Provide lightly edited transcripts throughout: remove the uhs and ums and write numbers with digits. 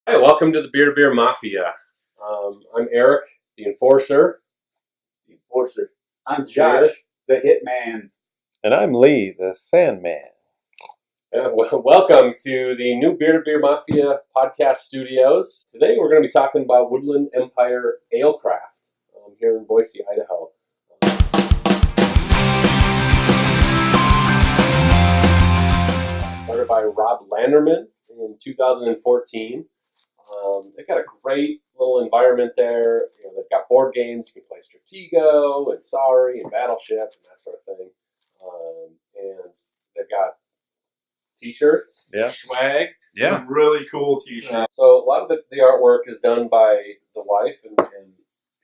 Hey, welcome to the Beer Mafia. I'm Eric, the enforcer. I'm Josh, the Hitman. And I'm Lee, the Sandman. Welcome to the new Beer Mafia podcast studios. Today we're going to be talking about Woodland Empire Alecraft here in Boise, Idaho. Started by Rob Landerman in 2014. They've got a great little environment there. You know, they've got board games. You can play Stratego and Sorry and Battleship and that sort of thing. And they've got t-shirts, swag. Some really cool t-shirts. So a lot of the artwork is done by the wife and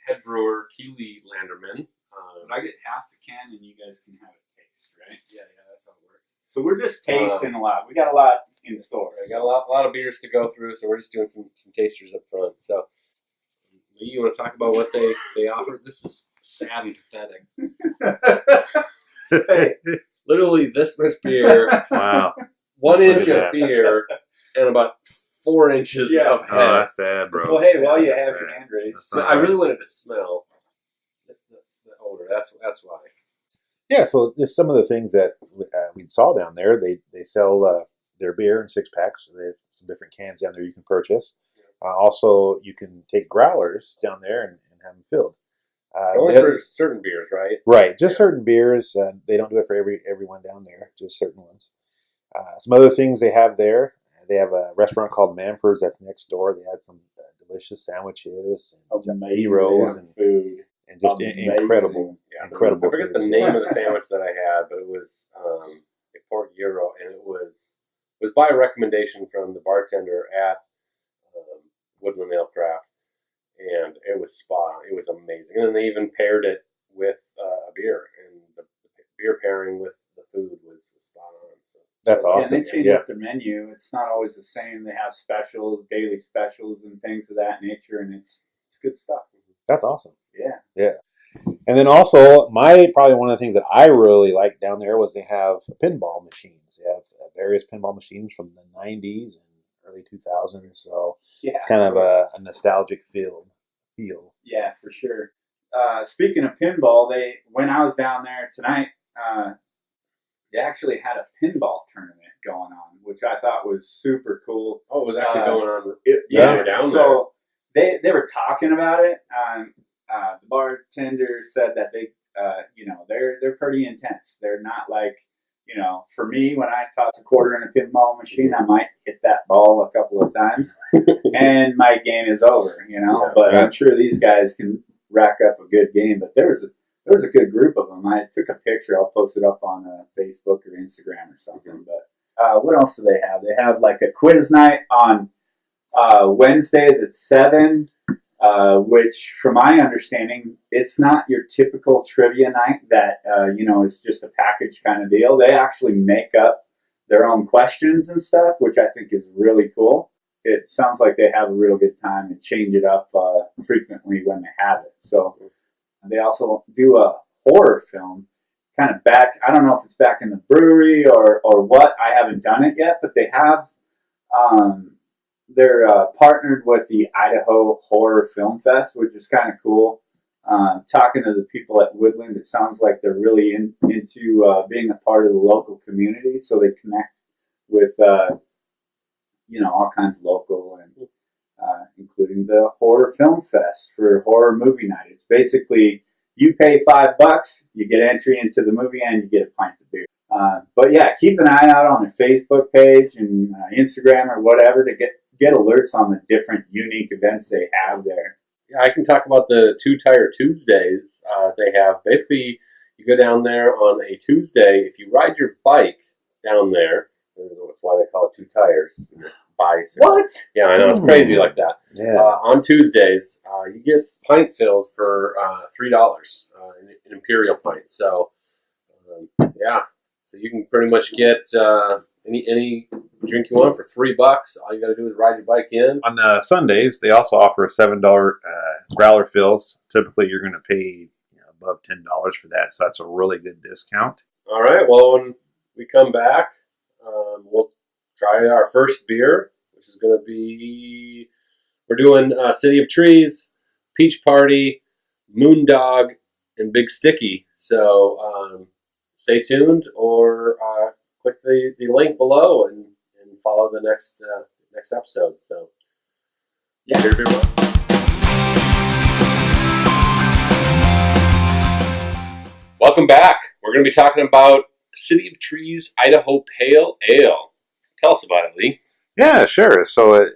head brewer Keely Landerman. But I get half the can and you guys can have a taste, right? Yeah, that's how it works. So we're just tasting a lot. We got a lot in store. I got a lot of beers to go through, so we're just doing some tasters up front. So, Lee, you want to talk about what they offer? This is sad and pathetic. Hey. Literally this much beer. Wow. 1 inch of beer and about 4 inches of head. Oh, that's sad, bro. Well, hey, while you have your hand raised. So I really wanted to smell the odor. That's why. Yeah, so just some of the things that we saw down there. They sell their beer in 6-packs. So they have some different cans down there you can purchase. Also, you can take growlers down there and have them filled. Only for certain beers, right? Right, just certain beers. They don't do it for everyone down there, just certain ones. Some other things they have there. They have a restaurant called Manford's that's next door. They had some delicious sandwiches and heroes and food. And just incredible. I Incredible. forget the name of the sandwich that I had, but it was a pork gyro, and it was by a recommendation from the bartender at Woodland Alecraft, and it was spot on. It was amazing, and then they even paired it with a beer, and the beer pairing with the food was spot on. So That's awesome. Yeah, they change up their menu. It's not always the same. They have specials, daily specials, and things of that nature, and it's good stuff. That's awesome. Yeah. And then also, probably one of the things that I really like down there was they have pinball machines. They have various pinball machines from the 90s and early 2000s. So kind of a nostalgic feel. Yeah, for sure. Speaking of pinball, when I was down there tonight, they actually had a pinball tournament going on, which I thought was super cool. it was actually going on. Down so there. They were talking about it. The bartender said that they're pretty intense. They're not like, for me, when I toss a quarter in a pinball machine, I might hit that ball a couple of times and my game is over, but I'm sure these guys can rack up a good game. But there was a good group of them. I took a picture. I'll post it up on Facebook or Instagram or something. But what else do they have? They have like a quiz night on Wednesdays at 7. Which, from my understanding, it's not your typical trivia night that, it's just a package kind of deal. They actually make up their own questions and stuff, which I think is really cool. It sounds like they have a real good time and change it up frequently when they have it. So they also do a horror film kind of back. I don't know if it's back in the brewery or what. I haven't done it yet, but they have... They're partnered with the Idaho Horror Film Fest, which is kind of cool. Talking to the people at Woodland, it sounds like they're really into being a part of the local community. So they connect with, all kinds of local and including the Horror Film Fest for horror movie night. It's basically you pay $5, you get entry into the movie, and you get a pint of beer. But yeah, keep an eye out on their Facebook page and Instagram or whatever to get alerts on the different unique events they have there. Yeah, I can talk about the 2-Tire Tuesdays they have. Basically, you go down there on a Tuesday. If you ride your bike down there, that's why they call it 2 tires. Bicycle. What? Yeah, I know. It's crazy like that. Yeah. On Tuesdays, you get pint fills for $3, an Imperial pint. So, so you can pretty much get any drink you want for $3. All you got to do is ride your bike in. On Sundays, they also offer $7 growler fills. Typically, you're going to pay above $10 for that, so that's a really good discount. All right. Well, when we come back, we'll try our first beer, which is going to be, we're doing City of Trees, Peach Party, Moondog, and Big Sticky. So stay tuned or click the link below and follow the next episode. So Yeah. here, everyone. Welcome back. We're going to be talking about City of Trees Idaho Pale Ale. Tell us about it, Lee. Yeah, sure. So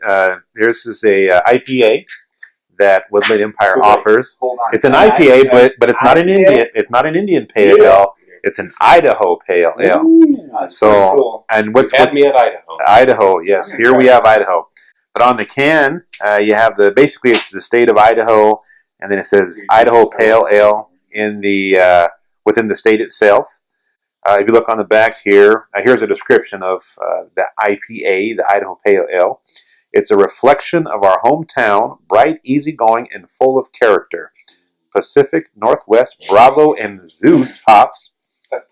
this is a IPA that Woodland Empire offers. Hold on. It's an IPA, but it's not an Indian. It's not an Indian pale ale. It's an Idaho pale ale. Ooh, that's So, pretty cool. and You've had me at Idaho. Idaho? Yes, I'm gonna here try we it. have Idaho. But on the can, you have basically it's the state of Idaho, and then it says Idaho Pale Ale in the within the state itself. If you look on the back here, here's a description of the IPA, the Idaho Pale Ale. It's a reflection of our hometown, bright, easygoing, and full of character. Pacific Northwest Bravo and Zeus hops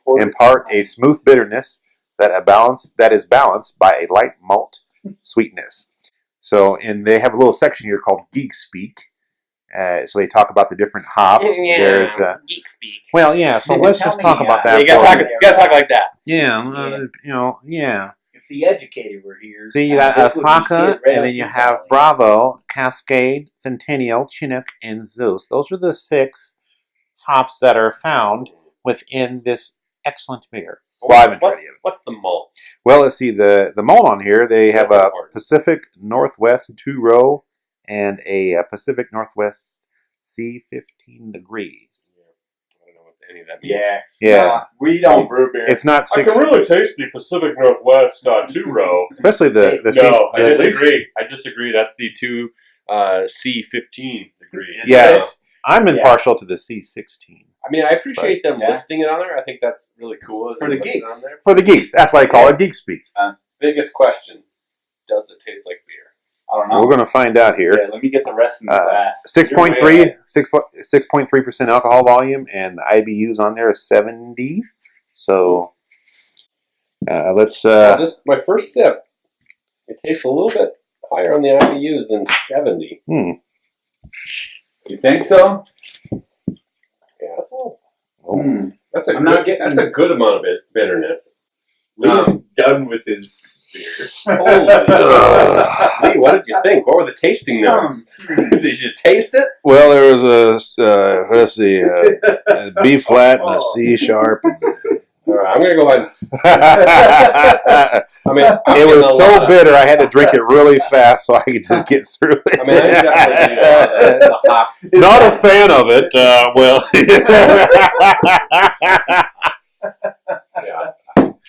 impart a smooth bitterness that is balanced by a light malt sweetness. So, and they have a little section here called Geek Speak. So they talk about the different hops. There's geek speak. well, yeah. So let's Tell just talk me, about yeah, that. You gotta talk like that. Yeah, yeah. If the educator were here, See, you got this would be Alfaka, hit right and up then you his have alley. Bravo, Cascade, Centennial, Chinook, and Zeus. Those are the 6 hops that are found within this excellent beer. Well, I haven't tried it yet. What's the malt? Well, let's see. The malt on here, they have That's a important. Pacific Northwest 2-row and a Pacific Northwest C15 degrees. I don't know what any of that means. Yeah. We don't brew beer. It's not 6. really taste the Pacific Northwest 2-row. Especially the I C. disagree. I disagree. That's the 2 C15 degrees. Is Yeah. it? I'm impartial to the C16. I mean, I appreciate them Yeah. listing it on there. I think that's really cool. that For they the list it geeks. on there. For the geeks. That's why I call it Geek Speak. Biggest question: does it taste like beer? I don't know. We're going to find out here. Yeah, let me get the rest in the glass. 6.3% alcohol volume, and the IBUs on there is 70. So let's. Just my first sip, it tastes a little bit higher on the IBUs than 70. You think so? Yeah, that's a little. I'm Good, not getting- that's a good amount of bitterness. Lee's done with his beer. Holy Lee, what did you think? What were the tasting notes? Did you taste it? Well, there was a B flat and a C sharp. All right, I'm going to go ahead. It I mean, was so bitter, I had to drink it really fast so I could just get through it. I mean, I definitely need the hops. Not a fan of it. Yeah.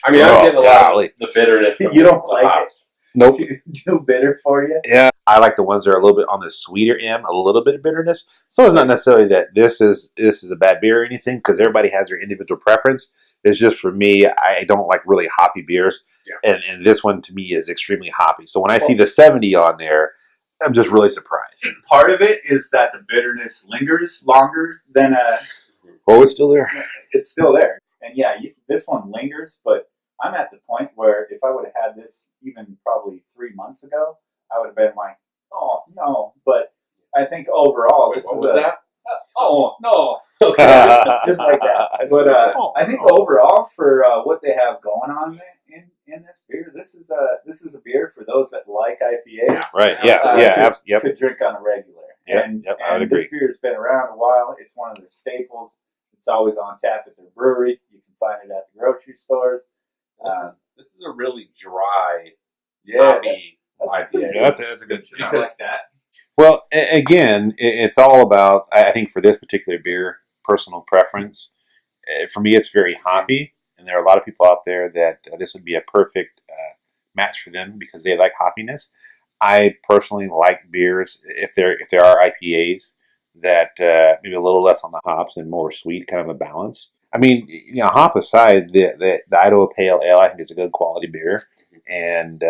I mean, I'm getting a lot of the bitterness from You don't the like it? hops. Nope. Too bitter for you? Yeah, I like the ones that are a little bit on the sweeter end, a little bit of bitterness. So it's not necessarily that this is a bad beer or anything, because everybody has their individual preference. It's just for me, I don't like really hoppy beers, and this one to me is extremely hoppy. So when I see the 70 on there, I'm just really surprised. Part of it is that the bitterness lingers longer than Oh, it's still there. it's still there. And yeah, this one lingers, but I'm at the point where if I would have had this even probably 3 months ago, I would have been like, oh, no. But I think overall, Wait, this what is was that? Oh, no. Okay. Just like that. But I think overall, for what they have going on in this beer, this is a beer for those that like IPAs. Right? Could, could drink on a regular. Yep, And I would agree. This beer's been around a while. It's one of their staples. It's always on tap at their brewery. You can find it at the grocery stores. This is a really dry, Yeah, hoppy IPA. Yeah, that's a good. I like that. Well, again, it's all about, I think for this particular beer, personal preference. For me, it's very hoppy, and there are a lot of people out there that this would be a perfect match for them because they like hoppiness. I personally like beers, if there are IPAs, that maybe a little less on the hops and more sweet, kind of a balance. I mean, hop aside, the Idaho Pale Ale, I think it's a good quality beer, and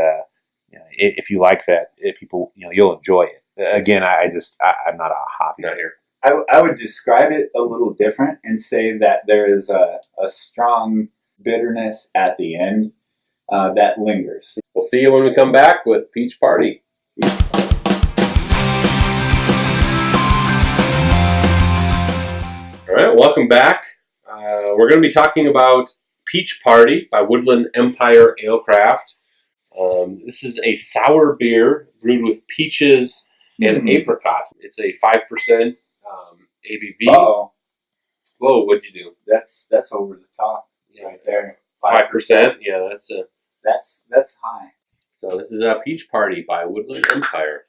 if you like that, people, you'll enjoy it. Again, I'm not a hoppy beer. I would describe it a little different and say that there is a strong bitterness at the end. that lingers. We'll see you when we come back with Peach Party. All right, welcome back. We're going to be talking about Peach Party by Woodland Empire Alecraft. This is a sour beer brewed with peaches and apricot. It's a 5% ABV. Uh-oh. Whoa, what'd you do? That's over the top right there. 5%? Yeah, That's high. So this is a Peach Party by Woodland Empire.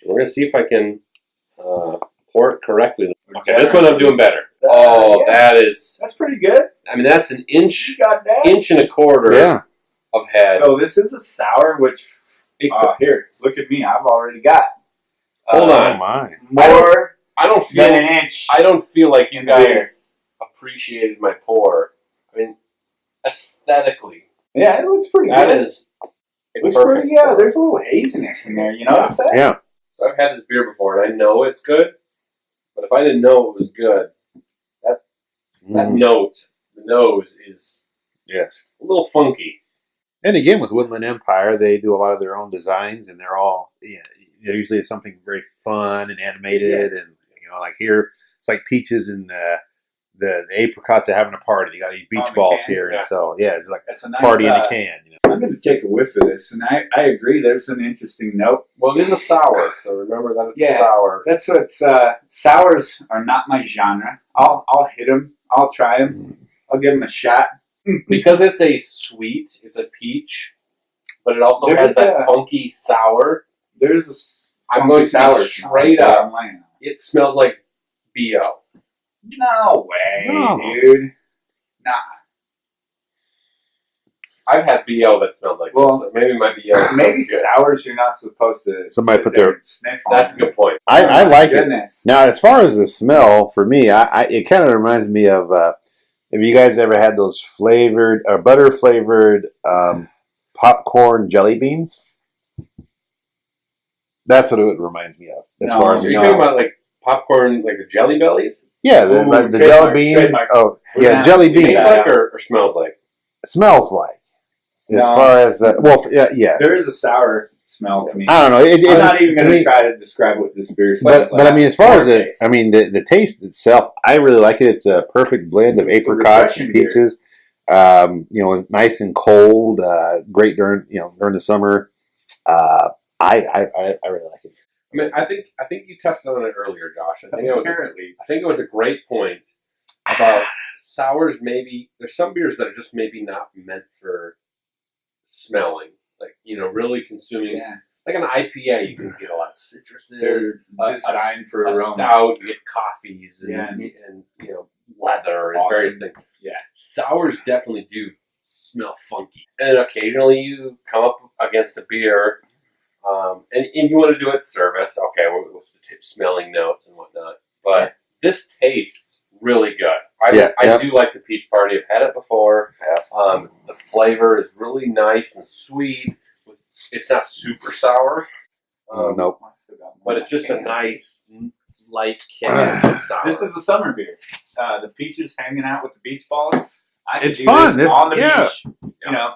We're going to see if I can pour it correctly. Okay, this one I'm doing better. That's pretty good. I mean, that's an inch, You got that? inch and a quarter of head. So this is a sour, which here, look at me. I've already got. Hold on. Oh my. More I don't than an inch. I don't feel like you in guys appreciated my pour. I mean, aesthetically, Yeah, it looks pretty that good. is a Looks perfect pretty, yeah, pour. there's a little haziness in there. You know what I'm saying? Yeah. So I've had this beer before, and I know it's good. But if I didn't know it was good, that note, the nose is Yes. a little funky. And again, with Woodland Empire, they do a lot of their own designs, and they're usually it's something very fun and animated, and like here, it's like peaches and the apricots are having a party. They got these beach the balls can, here, yeah. and so it's like That's a nice party in a can. I'm going to take a whiff of this, and I agree. There's an interesting note. Well, it is a sour, so remember that it's Yeah. sour. That's what's sours are not my genre. I'll hit them. I'll try them. I'll give them a shot. Because it's a sweet, it's a peach, but it also There has is that funky sour. There's a I'm going to sour be straight smell. up. I'm laying on. It smells like BO. No way, No. dude. Nah. I've had BO that smelled like Well, this, so maybe my BO smells Maybe good. sours you're not supposed to. Somebody sit put there their- and sniff on. That's a good point. I Oh, like it. goodness. Now, as far as the smell, for me, it kind of reminds me of. Have you guys ever had those flavored or butter flavored popcorn jelly beans? That's what it reminds me of. As No, far as Are the you No. talking about like popcorn, like the Jelly Bellies? yeah, Ooh, like the trademark, jelly bean. trademark. Oh, We're yeah, not- jelly it beans. Tastes like or smells like? Smells like. As No. far as yeah. There is a sour smell to me. I don't know. I'm not just- even to going to me- try to describe what this beer smells But I mean, as far as it, the taste itself, I really like it. It's a perfect blend of It's a apricots and refreshing beer. peaches. Nice and cold. Great during the summer. I really like it. I mean, I think you touched on it earlier, Josh. I think apparently. it was a great point about sours. Maybe there's some beers that are just maybe not meant for smelling, like really consuming. Yeah. Like an IPA, you can get a lot of citruses. They're designed for a aroma. stout, you get coffees and, Yeah. and leather and Awesome. various things. Yeah. Sours definitely do smell funky, and occasionally you come up against a beer, and you want to do it service. Okay, with the smelling notes and whatnot, but this tastes really good. I do like the Peach Party. I've had it before. Yeah. The flavor is really nice and sweet. It's not super sour. Nope. But it's just a nice, light can sour. This is a summer beer. The peaches hanging out with the beach balls. I could It's do fun. this on the Yeah. beach.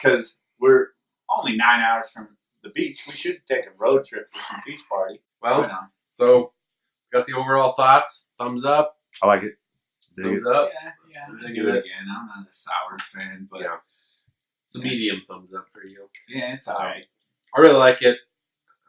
Because we're only 9 hours from the beach. We should take a road trip for some beach party. Well, so got the overall thoughts. Thumbs up. I like it. Thumbs up. Yeah. Dig Do it. it again. I'm not a sours fan, but Yeah. It's a medium thumbs up for you. yeah, it's all right. I really like it.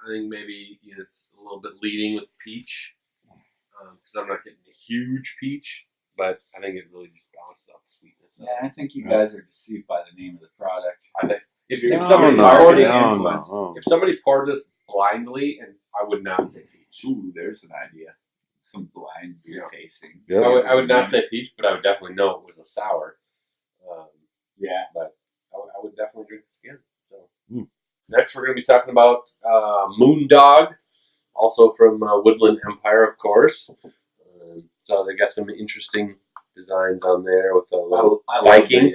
I think maybe it's a little bit leading with peach because I'm not getting a huge peach, but I think it really just balances out the sweetness. Yeah, I think you guys are deceived by the name of the product. I think if You're somebody no, poured no, this, no. if somebody poured this blindly, and I would not say peach. Ooh, there's an idea. Some blind beer tasting. Yep. I would not say peach, but I would definitely know it was a sour. Yeah. But I would definitely drink this again. So next, we're going to be talking about Moondog, also from Woodland Empire, of course. So they got some interesting designs on there with a little I Viking.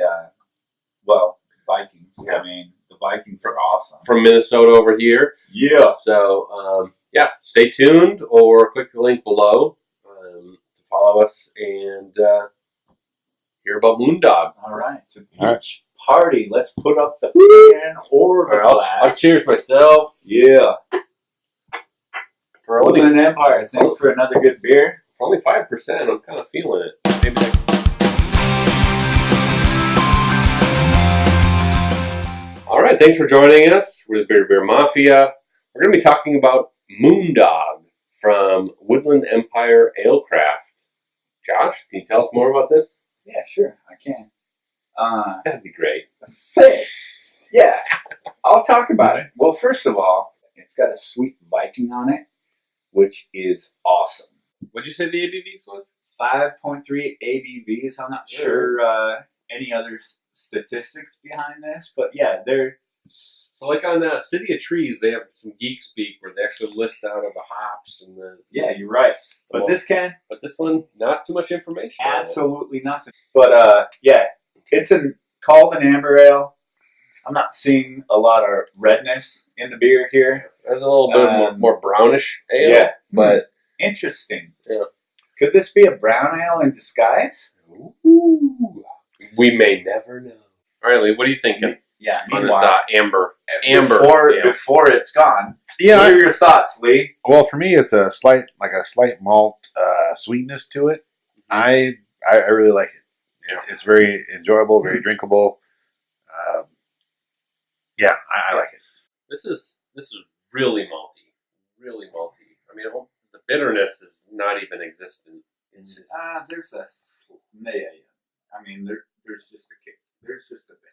Love Vikings. Yeah. I mean, the Vikings are awesome. from Minnesota over here. Yeah. So stay tuned or click the link below to follow us and hear about Moondog. All right. It's a All right. peach party. Let's put up the can or the All right, glass. I'll cheers myself. Yeah. For only, Woodland Empire. Thanks for another good beer. for only 5%, I'm kind of feeling it. Maybe All right, thanks for joining us. We're the Beer Mafia. We're going to be talking about Moondog from Woodland Empire Alecraft. Josh, can you tell us more about this? Yeah, sure. I can. That'd be great. Thanks. Yeah. I'll talk about it. Well, first of all, it's got a sweet Viking on it, which is awesome. What'd you say the ABVs was? 5.3 ABVs. I'm not sure any other statistics behind this, but yeah, they're... So like on City of Trees, they have some geek speak where they actually list out of the hops and the... Yeah, you're right. But this one, not too much information. absolutely nothing. But yeah, it's called an amber ale. I'm not seeing a lot of redness in the beer here. There's a little bit more brownish ale. Yeah, but interesting. Yeah. Could this be a brown ale in disguise? Ooh, we may never know. All right, Lee, what are you thinking Yeah, on this meanwhile, amber? Before it's gone. Yeah. What are your thoughts, Lee? Well, for me, it's a slight malt sweetness to it. I really like it. Yeah. It's very enjoyable, very drinkable. Yeah, I like it. This is really malty, really malty. I mean, the bitterness is not even existent. It's just, There's a... Yeah. I mean, there's just a kick. There's just a bit.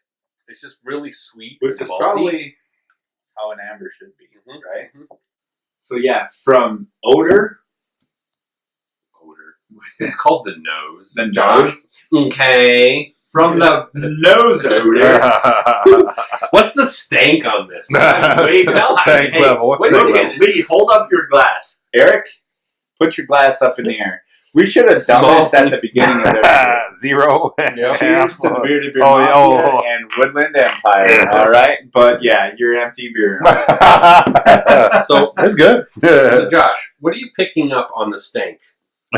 it's just really sweet. Which and is malty. probably how an amber should be, Mhm, right? mhm. So yeah, from odor, It's called the nose. The Josh. Okay. from the nose odor. What's the stank on this? Wait, tell me. Stank Hey, level. What's wait, the Look level? at Lee. Hold up your glass, Eric. Put your glass up in the air. We should have done Small. this at the beginning of the 0. Yeah. Cheers to the Bearded Beer Oh, yeah, Mafia and Woodland Empire. All right, but yeah, your empty beer. So, That's good. so, Josh, what are you picking up on the stank?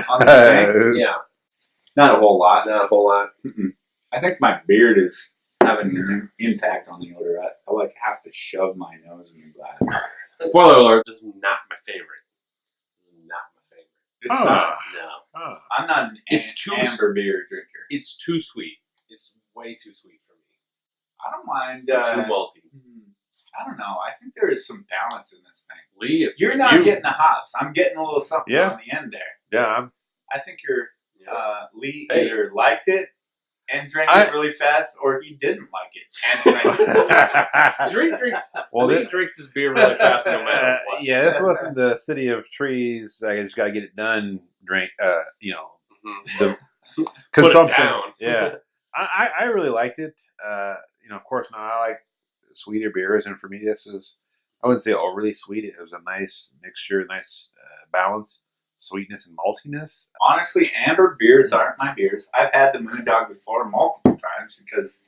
On the tank, Yeah, not a whole lot. not a whole lot. I think my beard is having an impact on the odor. I like have to shove my nose in the glass. Spoiler alert: this is not my favorite. This is not my favorite. It's Huh. not. No, I'm not an It's too amber beer drinker. it's too sweet. It's way too sweet for me. I don't mind. Too malty. I don't know. I think there is some balance in this thing. Lee, if You're not getting the hops. I'm getting a little something Yeah. on the end there. Yeah, I think Lee Hey. either liked it and drank I- it really fast, or he didn't like it and drank it really fast. Lee drinks his beer really fast no matter what. yeah, this wasn't the City of Trees. I just got to get it done. Drink, Mhm. the Put it consumption. down. Yeah, I really liked it. Of course, now I like sweeter beers, and for me, this is, I wouldn't say overly sweet. It was a nice mixture, nice balance, sweetness and maltiness. Honestly, amber beers aren't my beers. I've had the Moondog before multiple times because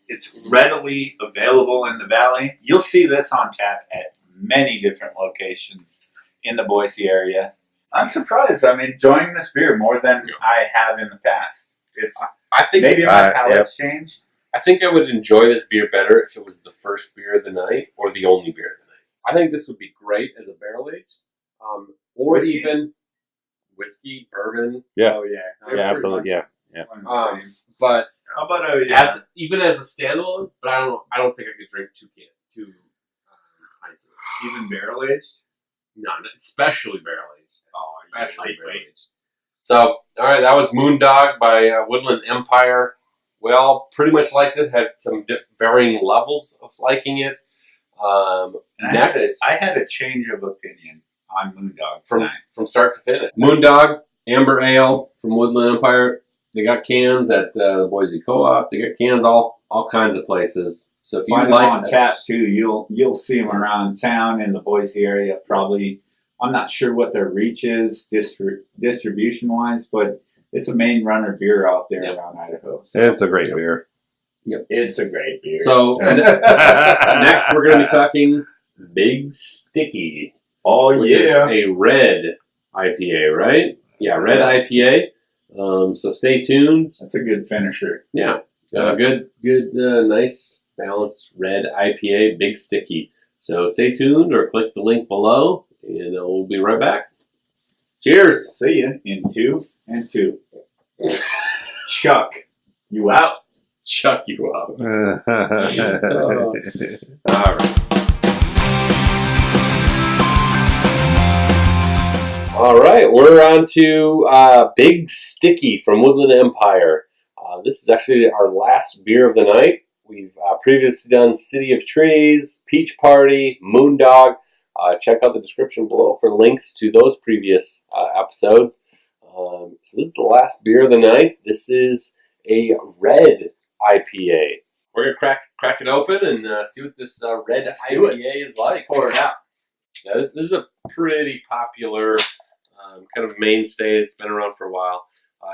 it's readily available in the valley. You'll see this on tap at many different locations in the Boise area. I'm surprised. I'm enjoying this beer more than I have in the past. It's I think maybe my palate's changed. I think I would enjoy this beer better if it was the first beer of the night or the only beer of the night. I think this would be great as a barrel aged, or Whiskey? even whiskey, bourbon. Yeah. Oh yeah. Yeah, absolutely. Yeah. But How about even as a standalone, but I don't think I could drink two pints of it. even barrel aged? No, especially barrel aged. Oh, you're Especially barrel lightweight. aged. So, all right, that was Moondog by Woodland Empire. We all pretty much liked it. Had some varying levels of liking it. And Next, I had a change of opinion on Moondog tonight. from start to finish. Moondog Amber Ale from Woodland Empire. They got cans at the Boise Co-op. They got cans all kinds of places. So if you Find them like on tap too. You'll see them around town in the Boise area. Probably, I'm not sure what their reach is distribution wise, but it's a main runner beer out there around Idaho. So It's a great beer. it's a great beer. So next we're going to be talking Big Sticky. Which is a red IPA, right? Yeah, red IPA. So stay tuned. That's a good finisher. Yeah. Good, nice, balanced red IPA, big sticky. So stay tuned or click the link below, and we'll be right back. Cheers! See you in 2 and 2. Chuck, you out. Chuck you out. Oh. All right. All right, we're on to Big Sticky from Woodland Empire. This is actually our last beer of the night. We've previously done City of Trees, Peach Party, Moondog. Check out the description below for links to those previous episodes. So this is the last beer of the night. This is a red IPA. We're gonna crack it open and see what this red IPA is like. Pour it out. Now, this is a pretty popular kind of mainstay. It's been around for a while.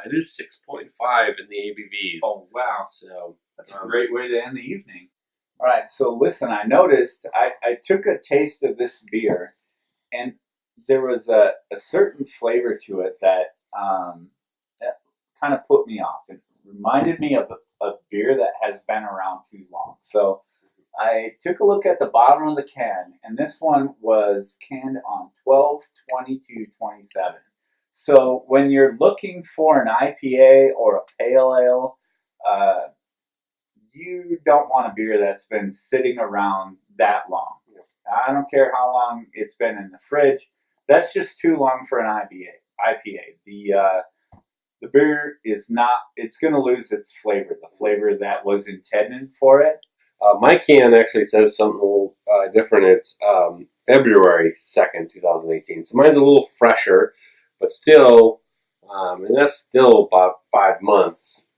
It is 6.5 in the ABVs. Oh, wow. So that's a great way to end the evening. All right, so listen, I noticed I took a taste of this beer, and there was a certain flavor to it that kind of put me off. It reminded me of a beer that has been around too long. So I took a look at the bottom of the can, and this one was canned on 12/22/27. So when you're looking for an IPA or a pale ale, you don't want a beer that's been sitting around that long. I don't care how long it's been in the fridge. That's just too long for an IPA. The beer is not, it's going to lose its flavor, the flavor that was intended for it. My can actually says something a little different. It's February 2nd, 2018. So mine's a little fresher, but still, and that's still about 5 months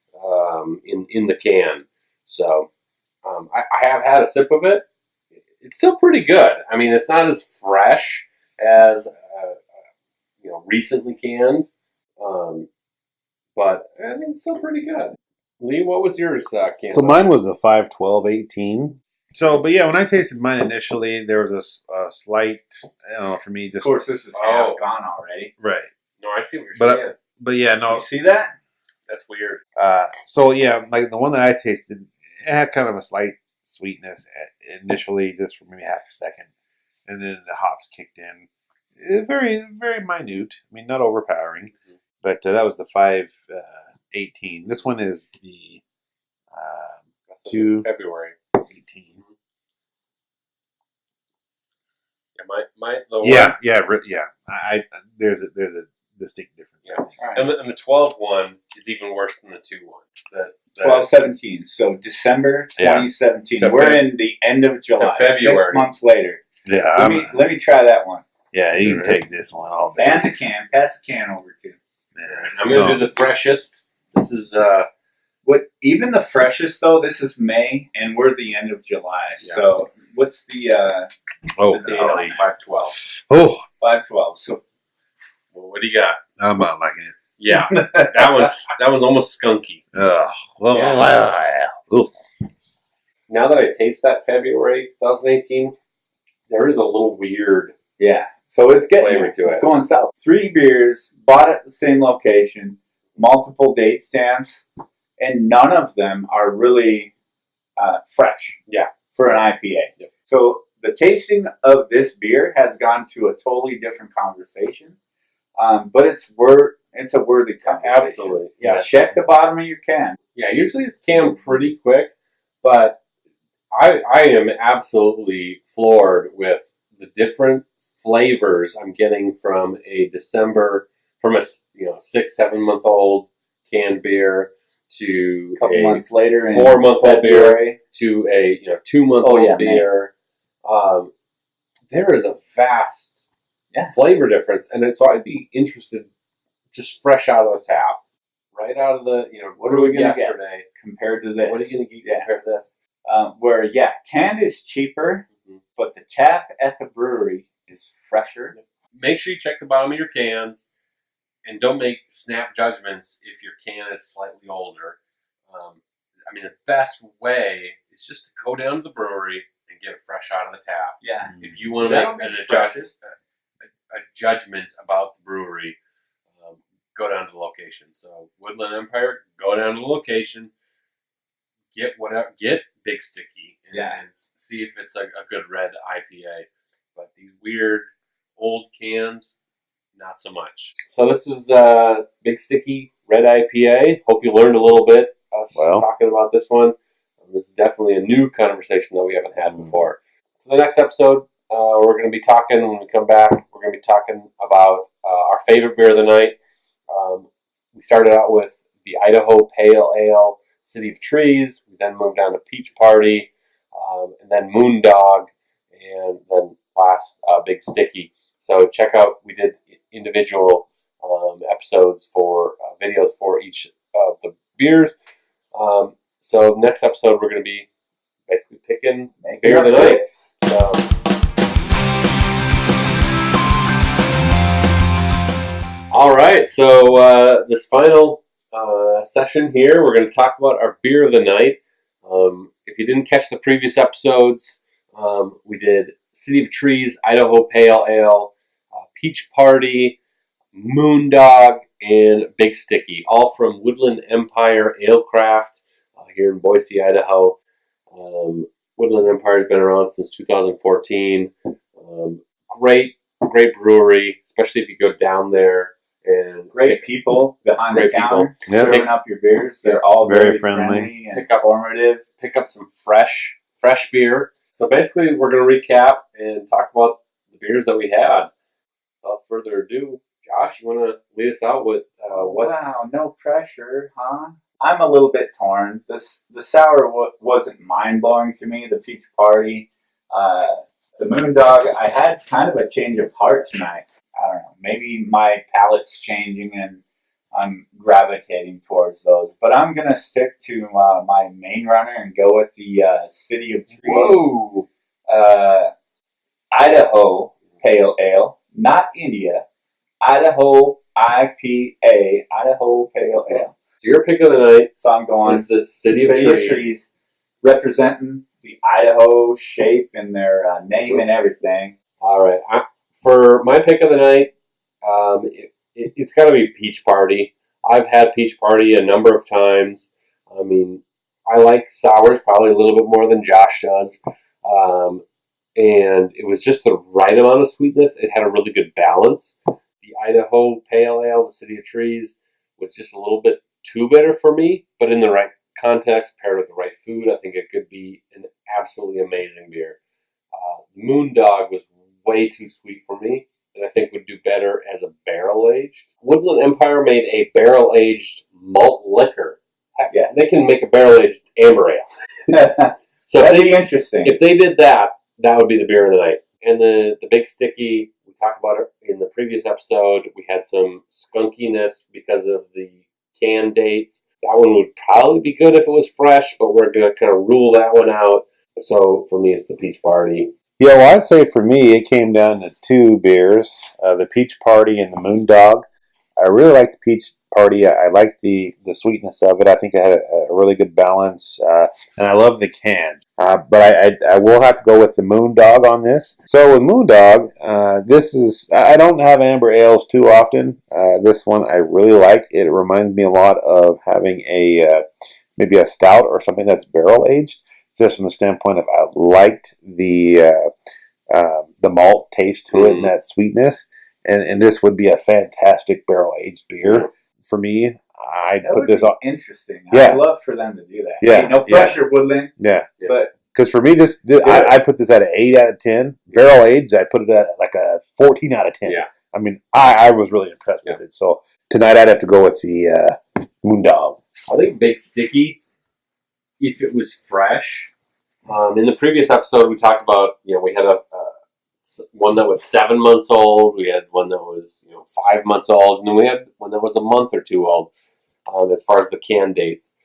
in the can. So I have had a sip of it. It's still pretty good. I mean, it's not as fresh as recently canned, but I think it's still pretty good. Lee, what was yours, can? So mine was a 5/12/18. So, but yeah, when I tasted mine initially, there was a slight, I don't know, for me, just... Of course, this is half gone already. Right. No, I see what you're saying. But yeah, no. You see that? That's weird. So yeah, like the one that I tasted, it had kind of a slight sweetness initially, just for maybe half a second, and then the hops kicked in. Very, very minute. I mean, not overpowering, but that was the 5/18. This one is the 2 February 18. Yeah, I there's a distinct difference. Yeah. Right. And the 12 one is even worse than the 2 one. The 12/17. So December 2017. Yeah. We're in the end of July. February. 6 months later. Yeah, Let me try that one. yeah. You can take this one all day. And the can. Pass the can over to. Yeah. I'm going to do the freshest. This is even the freshest though. This is May, and we're at the end of July. Yeah. So what's the Oh, date on it? 5/12. oh, 5/12. So Well, what do you got? I'm not liking it. Yeah, that was almost skunky. Ugh. Ugh. Now that I taste that February 2018, there is a little weird. yeah. So it's getting Flavor to it's it. going south. 3 beers bought at the same location, multiple date stamps, and none of them are really fresh. Yeah. For an IPA. Yep. So the tasting of this beer has gone to a totally different conversation, but it's a worthy conversation. Absolutely. Yeah. Yeah. Check the bottom of your can. Yeah, usually it's canned pretty quick, but I am absolutely floored with the different flavors I'm getting from a 6-7 month old canned beer to A couple months later, in 4 month old beer February. to a 2 month old beer. There is a vast flavor difference, and so I'd be interested, just fresh out of the tap, right out of the What are we gonna yesterday compared to this? What are you going to get compared to this? Where canned is cheaper, but the tap at the brewery is fresher. Make sure you check the bottom of your cans, and don't make snap judgments if your can is slightly older. I mean, the best way is just to go down to the brewery and get it fresh out of the tap. Yeah. If you want to make a judgment about the brewery, go down to the location. So Woodland Empire, go down to the location, get Big Sticky and, Yeah. and see if it's a good red IPA. But these weird old cans, not so much. So this is Big Sticky Red IPA. Hope you learned a little bit us talking about this one. This is definitely a new conversation that we haven't had before. So the next episode, we're going to be talking, when we come back, we're going to be talking about our favorite beer of the night. We started out with the Idaho Pale Ale, City of Trees. We then moved on to Peach Party, and then Moondog, and then last Big Sticky. So check out, we did individual episodes for videos for each of the beers. So next episode we're going to be basically picking beer of the night. So, all right, so this final session here, we're going to talk about our beer of the night. If you didn't catch the previous episodes, we did City of Trees, Idaho Pale Ale, Peach Party, Moondog, and Big Sticky, all from Woodland Empire Alecraft here in Boise, Idaho. Woodland Empire has been around since 2014. Great brewery, especially if you go down there. And great people behind the counter serving up your beers. They're all very friendly and informative. Pick up some fresh beer. So basically, we're going to recap and talk about the beers that we had. Without further ado, Josh, you want to lead us out with what? Wow, no pressure, huh? I'm a little bit torn. The sour wasn't mind-blowing to me. The Peach Party, the Moondog, I had kind of a change of heart tonight. I don't know. Maybe my palate's changing and I'm gravitating towards those. But I'm going to stick to my main runner and go with the City of Trees. Whoa! Idaho Pale Ale, not India. Idaho IPA, Idaho Pale Ale. So your pick of the night, so I'm going, is the City of Trees, representing the Idaho shape and their name and everything. All right. For my pick of the night, it's got to be Peach Party. I've had Peach Party a number of times. I mean, I like sours probably a little bit more than Josh does. And it was just the right amount of sweetness. It had a really good balance. The Idaho Pale Ale, the City of Trees, was just a little bit too bitter for me, but in the right context, paired with the right food, I think it could be an absolutely amazing beer. Moondog was way too sweet for me, and I think would do better as a barrel-aged. Woodland Empire made a barrel-aged malt liquor. Heck yeah, they can make a barrel-aged amber ale. So that'd be interesting. If they did that, that would be the beer of the night. And the Big Sticky, we talked about it in the previous episode. We had some skunkiness because of the can dates. That one would probably be good if it was fresh, but we're going to kind of rule that one out. So for me, it's the Peach Party. Yeah, well, I'd say for me, it came down to two beers, the Peach Party and the Moondog. I really like the Peach Party. I like the sweetness of it. I think it had a really good balance, and I love the can. But I will have to go with the Moondog on this. So with Moondog, this is, I don't have amber ales too often. This one I really like. It reminds me a lot of having maybe a stout or something that's barrel aged. Just from the standpoint of I liked the malt taste to it and that sweetness. And this would be a fantastic barrel-aged beer. For me, I'd put this on. Interesting. Yeah. I'd love for them to do that. Yeah. Hey, no pressure, Woodland. Yeah. But because for me, I put this at an 8 out of 10. Barrel-aged, I put it at like a 14 out of 10. Yeah. I mean, I was really impressed with it. So tonight I'd have to go with the Moondog. I think Big Sticky, if it was fresh. In the previous episode, we talked about, we had one that was 7 months old. We had one that was 5 months old, and then we had one that was a month or two old. As far as the can dates,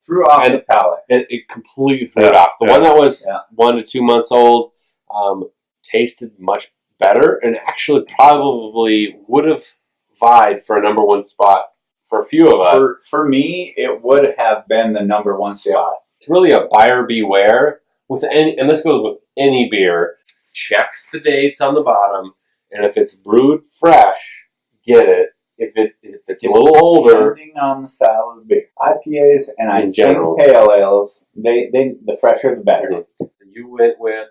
threw off the palate. It completely threw it off. The one that was 1 to 2 months old tasted much better, and actually probably would have vied for a number one spot for a few of us. For me, it would have been the number one spot. It's really a buyer beware with any, and this goes with any beer. Check the dates on the bottom, and if it's brewed fresh, get it. if it's a little older, Depending on the style of the beer. IPAs and I In think general. pale ales, they the fresher the better. so you went with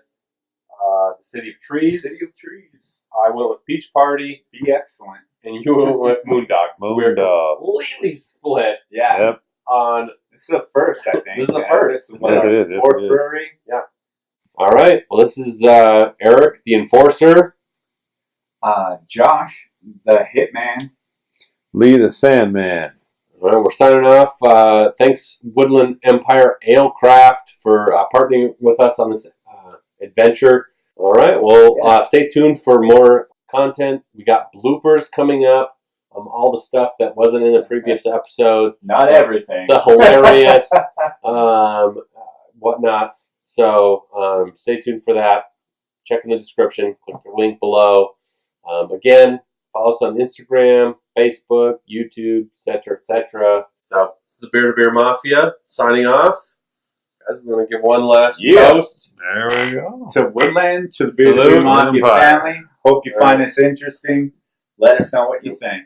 the City of Trees. City of Trees. I went with Peach Party, Be excellent. and you went with Moondog. So we're Moondog. completely split Yeah. Yep. on. This is the first, I think. This is the first. This Yes, was it our is. Yes, fourth it is. brewery. All right. Well, this is Eric, the enforcer. Josh, the hitman. Lee the Sandman. All right, we're signing off. Thanks, Woodland Empire Alecraft, for partnering with us on this adventure. All right. Well, stay tuned for more content. We got bloopers coming up. All the stuff that wasn't in the previous episodes. Not everything. The hilarious whatnots. So stay tuned for that. Check in the description. Click the link below. Again, follow us on Instagram, Facebook, YouTube, etc., etc. So it's the Beer to Beer Mafia signing off. Guys, we're going to give one last toast. There we go. To Woodland, to the Beer Salute, Mafia Empire. family. Hope you find this interesting. Let us know what you think.